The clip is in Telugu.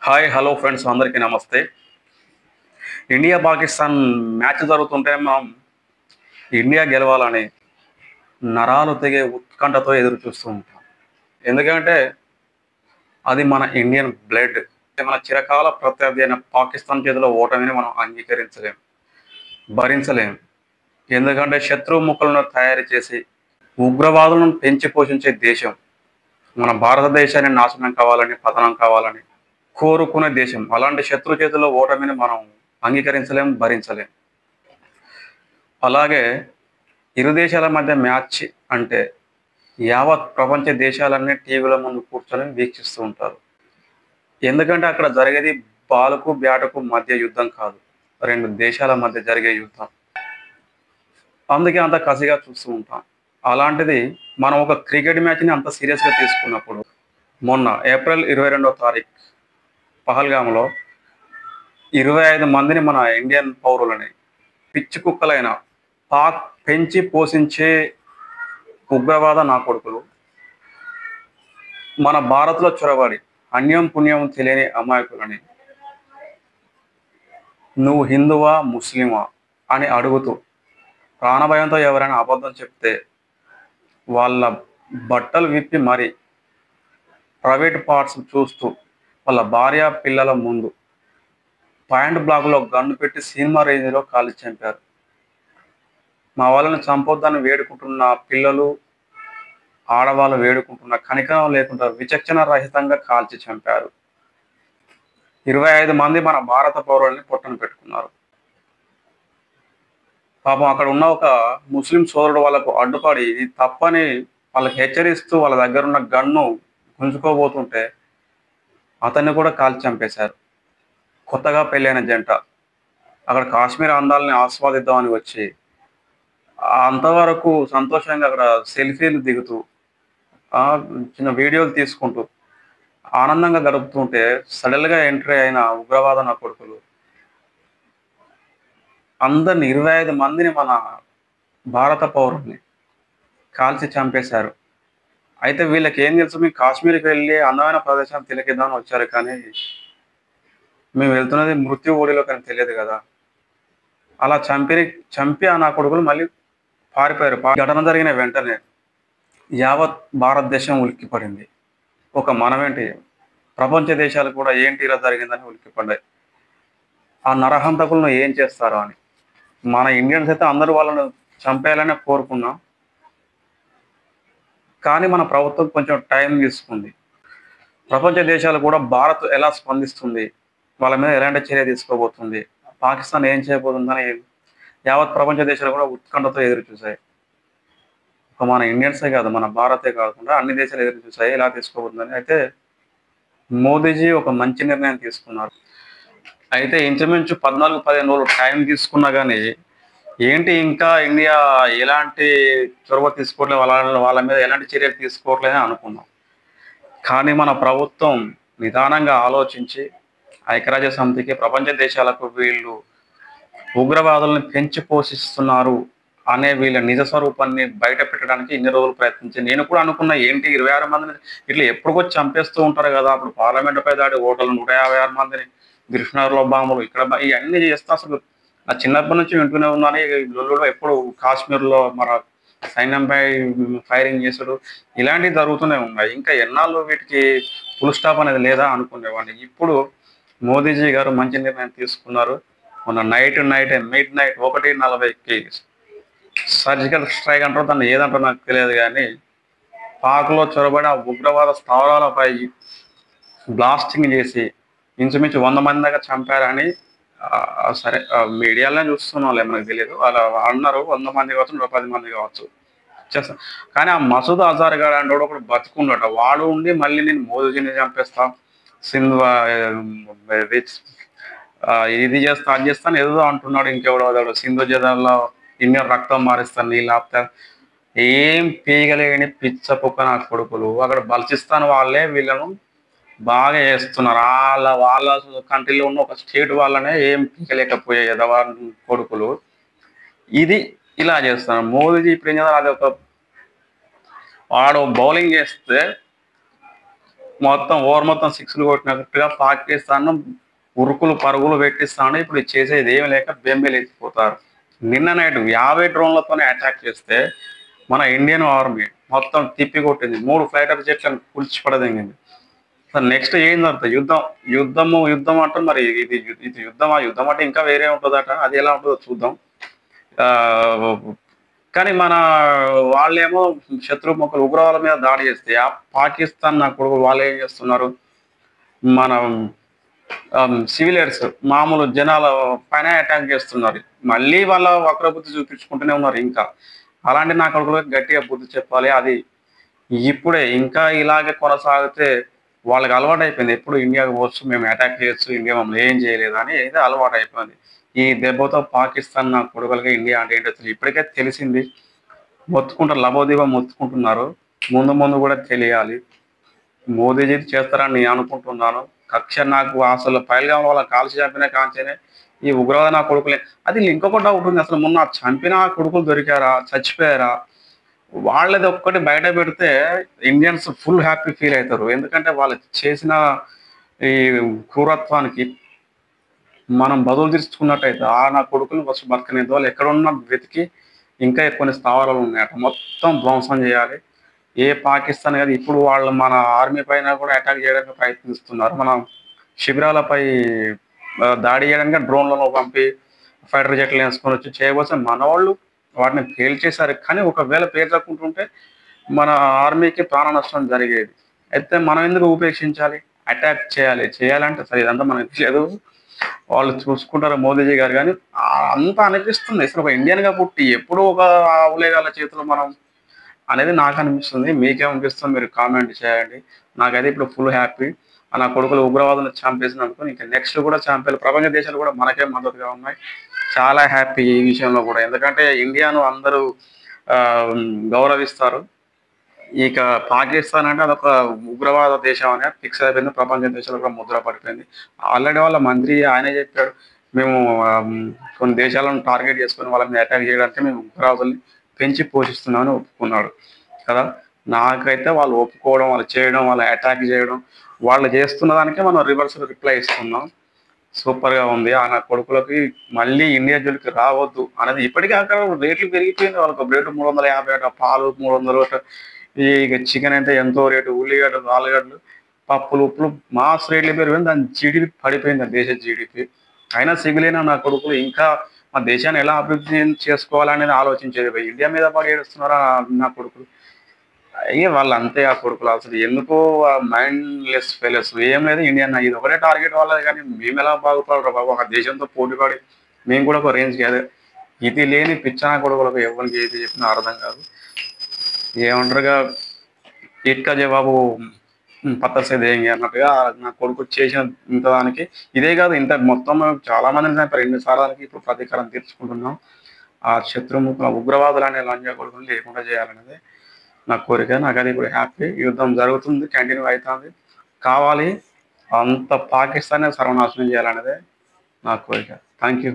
హాయ్ హలో ఫ్రెండ్స్ అందరికీ నమస్తే. ఇండియా పాకిస్తాన్ మ్యాచ్ జరుగుతుంటే మనం ఇండియా గెలవాలని నరాలు తెగే ఉత్కంఠతో ఎదురు చూస్తూ ఉంటాం. ఎందుకంటే అది మన ఇండియన్ బ్లడ్. మన చిరకాల ప్రత్యర్థి అయిన పాకిస్తాన్ చేతిలో ఓటమిని మనం అంగీకరించలేం, భరించలేం. ఎందుకంటే శత్రు ముక్కలను తయారు చేసి ఉగ్రవాదులను పెంచి పోషించే దేశం మన భారతదేశాన్ని నాశనం కావాలని, పతనం కావాలని కోరుకునే దేశం. అలాంటి శత్రు చేతిలో ఓటమిని మనం అంగీకరించలేం, భరించలేం. అలాగే ఇరు దేశాల మధ్య మ్యాచ్ అంటే యావత్ ప్రపంచ దేశాలన్నీ టీవీల ముందు కూర్చొని వీక్షిస్తూ ఉంటారు. ఎందుకంటే అక్కడ జరిగేది బాలుకు బ్యాటుకు మధ్య యుద్ధం కాదు, రెండు దేశాల మధ్య జరిగే యుద్ధం. అందుకే అంత కసిగా చూస్తూ ఉంటాం. అలాంటిది మనం ఒక క్రికెట్ మ్యాచ్ని అంత సీరియస్గా తీసుకున్నప్పుడు మొన్న ఏప్రిల్ 22వ తారీఖు పహల్గామ్లో 25 మందిని మన ఇండియన్ పౌరులని పిచ్చి కుక్కలైన పాక్ పెంచి పోషించే ఉగ్రవాద నా కొడుకులు మన భారత్లో చొరబడి అన్యం పుణ్యం తెలియని అమాయకులని నువ్వు హిందువా ముస్లిమా అని అడుగుతూ ప్రాణభయంతో ఎవరైనా అబద్ధం చెప్తే వాళ్ళ బట్టలు విప్పి మరి ప్రైవేట్ పార్ట్స్ చూస్తూ వాళ్ళ భార్య పిల్లల ముందు పాయింట్ బ్లాక్లో గన్ను పెట్టి సినిమా రేంజ్లో కాల్చి చంపారు. మా వాళ్ళని చంపొద్దని వేడుకుంటున్న పిల్లలు, ఆడవాళ్ళు వేడుకుంటున్న కనికరం లేకుండా విచక్షణ రహితంగా కాల్చి చంపారు. 25 మంది మన భారత పౌరుల్ని పొట్టన పెట్టుకున్నారు. పాపం అక్కడ ఉన్న ఒక ముస్లిం సోదరుడు వాళ్ళకు అడ్డుపడి ఇది తప్పని వాళ్ళకి హెచ్చరిస్తూ వాళ్ళ దగ్గర ఉన్న గన్ను గుంజుకోబోతుంటే అతన్ని కూడా కాల్చి చంపేశారు. కొత్తగా పెళ్ళైన జంట అక్కడ కాశ్మీర్ అందాలని ఆస్వాదిద్దామని వచ్చి అంతవరకు సంతోషంగా అక్కడ సెల్ఫీలు దిగుతూ చిన్న వీడియోలు తీసుకుంటూ ఆనందంగా గడుపుతుంటే సడన్గా ఎంట్రీ అయిన ఉగ్రవాద నా కొడుకులు అందరిని 25 మందిని మన భారత పౌరుల్ని కాల్చి చంపేశారు. అయితే వీళ్ళకి ఏం తెలుసు, మేము కాశ్మీర్కి వెళ్ళి అందమైన ప్రదేశాలు తిలకిద్దామని వచ్చారు, కానీ మేము వెళ్తున్నది మృత్యు ఓడిలో కానీ తెలియదు కదా. అలా చంపి ఆ నా కొడుకులు మళ్ళీ పారిపోయారు. ఘటన జరిగిన వెంటనే యావత్ భారతదేశం ఉలిక్కిపడింది. ఒక మనమేంటి, ప్రపంచ దేశాలు కూడా ఏంటి ఇలా జరిగిందని ఉలిక్కిపడ్డాయి. ఆ నరహంతకులను ఏం చేస్తారో అని. మన ఇండియన్స్ అయితే అందరూ వాళ్ళను చంపేయాలనే కోరుకున్నాం, కానీ మన ప్రభుత్వం కొంచెం టైం తీసుకుంది. ప్రపంచ దేశాలు కూడా భారత్ ఎలా స్పందిస్తుంది, వాళ్ళ మీద ఎలాంటి చర్య తీసుకోబోతుంది, పాకిస్తాన్ ఏం చేయబోతుందని యావత్ ప్రపంచ దేశాలు కూడా ఉత్కంఠతో ఎదురు చూశాయి. ఒక మన ఇండియన్సే కాదు, మన భారతే కాకుండా అన్ని దేశాలు ఎదురు చూశాయి ఎలా తీసుకోబోతుందని. అయితే మోదీజీ ఒక మంచి నిర్ణయం తీసుకున్నారు. అయితే ఇంచుమించు 14-15 రోజులు టైం తీసుకున్నా కానీ ఏంటి ఇంకా ఇండియా ఎలాంటి చొరవ తీసుకోవట్లేదు, వాళ్ళ మీద ఎలాంటి చర్యలు తీసుకోవట్లేదని అనుకున్నాం. కానీ మన ప్రభుత్వం నిదానంగా ఆలోచించి ఐక్యరాజ్య సమితికి, ప్రపంచ దేశాలకు వీళ్ళు ఉగ్రవాదులను పెంచి పోషిస్తున్నారు అనే వీళ్ళ నిజ స్వరూపాన్ని బయట పెట్టడానికి ఇన్ని రోజులు ప్రయత్నించి నేను కూడా అనుకున్నా, ఏంటి 26 మందిని ఇట్లా ఎప్పుడుకొచ్చి చంపేస్తూ ఉంటారు కదా. అప్పుడు పార్లమెంటుపై దాడి, ఓటర్లు 156 మందిని, కృష్ణాలో బాంబులు, ఇక్కడ ఇవన్నీ చేస్తా అసలు నా చిన్నప్పటి నుంచి వింటూనే ఉన్నాను. లొల్లులో ఎప్పుడు కాశ్మీర్లో మన సైన్యంపై ఫైరింగ్ చేసుడు ఇలాంటివి జరుగుతూనే ఉన్నాయి. ఇంకా ఎన్నాళ్ళు వీటికి ఫుల్ స్టాప్ అనేది లేదా అనుకునేవాడిని. ఇప్పుడు మోదీజీ గారు మంచి నిర్ణయం తీసుకున్నారు. మొన్న నైట్ మిడ్ నైట్ 1:40కి సర్జికల్ స్ట్రైక్ అంటారు, దాన్ని ఏదంటారో నాకు తెలియదు, కానీ పాక్లో చొరబడిన ఉగ్రవాద స్థావరాలపై బ్లాస్టింగ్ చేసి ఇంచుమించు 100 మంది దాకా చంపారని సరే మీడియాలోనే చూస్తున్నాం, మనకు తెలియదు. అలా అన్నారు. 100 మంది కావచ్చు, 110 మంది కావచ్చు చేస్తాం. కానీ ఆ మసూద్ అజార్ గారు అంటే ఒకడు బతుకున్నట, వాడు ఉండి మళ్ళీ నేను మోదీజీని చంపేస్తా, సింధు ఇది చేస్తా, అది చేస్తాను ఏదో అంటున్నాడు. ఇంకెవడో సింధు జలాల్లో ఇన్ని రక్తం మారిస్తాను, నీళ్ళు ఆపుతాను. ఏం పీగలేని పిచ్చ పుక్క నా కొడుకులు. అక్కడ బల్చిస్తాన్ వాళ్ళే వీళ్ళను బాగా చేస్తున్నారు. వాళ్ళ కంట్రీలో ఉన్న ఒక స్టేట్ వాళ్ళనే ఏం పీకలేకపోయే ఎదవా కొడుకులు ఇది ఇలా చేస్తున్నారు. మోదీజీ ఇప్పుడు ఏం చేస్తారు, అది ఒక వాడు బౌలింగ్ చేస్తే మొత్తం ఓవర్ మొత్తం సిక్స్లు కొట్టినట్టుగా పాకిస్తాన్ ఉరుకులు పరుగులు పెట్టిస్తాను. ఇప్పుడు ఇది చేసేది ఏమి లేక బెంబేలెత్తిపోతారు. నిన్న నైట్ 50 డ్రోన్లతోనే అటాక్ చేస్తే మన ఇండియన్ ఆర్మీ మొత్తం తిప్పి కొట్టింది. 3 ఫైటర్ జెట్లను కూల్చిపడదగింది. అసలు నెక్స్ట్ ఏం జరుగుతుంది? యుద్ధం అంటే మరి ఇది యుద్ధమా? యుద్ధం అంటే ఇంకా వేరే ఉంటుందట. అది ఎలా ఉంటుందో చూద్దాం. ఆ, కానీ మన వాళ్ళేమో శత్రుముఖులు ఉగ్రవాదుల మీద దాడి చేస్తే ఆ పాకిస్తాన్ నా కొడుకు వాళ్ళు ఏం చేస్తున్నారు? మన సివిలియన్స్ మామూలు జనాల పైన అటాక్ చేస్తున్నారు. మళ్ళీ వాళ్ళ వక్రబుద్ధి చూపించుకుంటూనే ఉన్నారు ఇంకా. అలాంటి నా కొడుకులకు గట్టిగా బుద్ధి చెప్పాలి. అది ఇప్పుడే ఇంకా ఇలాగే కొనసాగితే వాళ్ళకి అలవాటు అయిపోయింది. ఎప్పుడు ఇండియాకి పోవచ్చు, మేము అటాక్ చేయొచ్చు, ఇండియా మమ్మల్ని ఏం చేయలేదు అని అయితే అలవాటు అయిపోయింది. ఈ దెబ్బతో పాకిస్తాన్ నా కొడుకులకి ఇండియా అంటే ఏంటో ఇప్పటికే తెలిసింది. మొత్తుకుంటారు, లబోదిబో మొత్తుకుంటున్నారు. ముందు ముందు కూడా తెలియాలి. మోదీజీ చేస్తారని నేను అనుకుంటున్నాను. కక్ష నాకు అసలు పైల్గాం వాళ్ళ కాల్చి చంపిన కాంచేనే ఈ ఉగ్రవాద నా కొడుకులే. అది ఇంకొక డౌట్ ఉంది. అసలు మొన్న చంపిన కొడుకులు దొరికారా? చచ్చిపోయారా? వాళ్ళది ఒక్కటి బయట పెడితే ఇండియన్స్ ఫుల్ హ్యాపీ ఫీల్ అవుతారు. ఎందుకంటే వాళ్ళు చేసిన ఈ క్రూరత్వానికి మనం బదులు తీర్చుకున్నట్టయితే నా కొడుకులు ఫస్ట్ బతకనేది వాళ్ళు ఎక్కడున్నా వెతికి ఇంకా కొన్ని స్థావరాలు ఉన్నాయట మొత్తం ధ్వంసం చేయాలి. ఏ పాకిస్తాన్ కాదు ఇప్పుడు వాళ్ళు మన ఆర్మీ పైన కూడా అటాక్ చేయడానికి ప్రయత్నిస్తున్నారు. మన శిబిరాలపై దాడి చేయడానికి డ్రోన్లను పంపి ఫైటర్ జెట్లు వేసుకొని వచ్చి చేయబోతే మన వాళ్ళు వాటిని పేల్చేశారు. కానీ ఒకవేళ పేర్చకుంటుంటే మన ఆర్మీకి ప్రాణ నష్టం జరిగేది. అయితే మనం ఎందుకు ఉపేక్షించాలి? అటాక్ చేయాలంటే సరే ఇదంతా మనకు తెలియదు. వాళ్ళు చూసుకుంటారు మోదీజీ గారు. కానీ అంతా అనిపిస్తుంది అసలు ఒక ఇండియన్గా పుట్టి ఎప్పుడు ఒక ఆవులేగాల చేతిలో మనం అనేది నాకు అనిపిస్తుంది. మీకేమనిపిస్తుంది? మీరు కామెంట్ చేయండి. నాకైతే ఇప్పుడు ఫుల్ హ్యాపీ. నా కొడుకులు ఉగ్రవాదులను చంపేసినందుకు ఇంకా నెక్స్ట్ కూడా చంపేయాలి. ప్రపంచ దేశాలు కూడా మనకే మద్దతుగా ఉన్నాయి. చాలా హ్యాపీ ఈ విషయంలో కూడా. ఎందుకంటే ఇండియాను అందరూ ఆ, గౌరవిస్తారు. ఇక పాకిస్తాన్ అంటే అదొక ఉగ్రవాద దేశం అని ఫిక్స్ అయిపోయింది. ప్రపంచ దేశాలు కూడా ముద్ర పడిపోయింది. ఆల్రెడీ వాళ్ళ మంత్రి ఆయనే చెప్పాడు, మేము కొన్ని దేశాలను టార్గెట్ చేసుకొని వాళ్ళ మీద అటాక్ చేయడానికి మేము ఉగ్రవాదుల్ని పెంచి పోషిస్తున్నామని ఒప్పుకున్నాడు కదా. నాకైతే వాళ్ళు ఒప్పుకోవడం, వాళ్ళు చేయడం, వాళ్ళు అటాక్ చేయడం, వాళ్ళు చేస్తున్న దానికే మనం రివర్స్ రిప్లై ఇస్తున్నాం. సూపర్గా ఉంది. నా కొడుకులకి మళ్ళీ ఇండియా జోలికి రావద్దు అనేది ఇప్పటికీ అక్కడ రేట్లు పెరిగిపోయింది. వాళ్ళకి రేటు 350 అట, పాలు 300 అట. ఇక చికెన్ అంటే ఎంతో రేటు, ఉల్లిగడ్డలు, ఆలుగడ్డలు, పప్పులు, ఉప్పులు మాస్ రేట్లు పెరిగిపోయింది. దాని జీడిపి పడిపోయింది, ఆ దేశ జీడిపి. అయినా సిగ్గులేనా నా కొడుకులు ఇంకా మా దేశాన్ని ఎలా అభివృద్ధి చేసుకోవాలనేది ఆలోచించేది. ఇండియా మీద పడి ఏడుస్తున్నారా నా కొడుకులు? అయ్యే వాళ్ళు అంతే. ఆ కొడుకులు అసలు ఎందుకో మైండ్లెస్ ఫెయిలర్స్. ఏం లేదు ఇండియన్ ఇది ఒకటే టార్గెట్ వాళ్ళది. కానీ మేము ఎలా బాగుపడరు బాబు? ఒక దేశంతో పోటీ పడి మేము కూడా ఒక రేంజ్ కాదు. ఇది లేని పిచ్చనా కొడుకులకు ఎవరికి ఏది చెప్పినా అర్థం కాదు. ఏమంటారుగా ఇటుక జవాబు పత్తసే దేంగి అన్నట్టుగా నా కొడుకు చేసిన ఇంత దానికి ఇదే కాదు, ఇంత మొత్తం చాలా మందిని చంపారు 2 సార్లకి. ఇప్పుడు ప్రతీకారం తీర్చుకుంటున్నాం. ఆ శత్రుముఖ ఉగ్రవాదులు అనే లంజా కొడుకుని లేకుండా చేయాలనేది నా కోరిక. నాకు అది ఇప్పుడు హ్యాపీ. యుద్ధం జరుగుతుంది, కంటిన్యూ అవుతుంది, కావాలి. అంత పాకిస్తానే సర్వనాశనం చేయాలనేదే నా కోరిక. Thank you.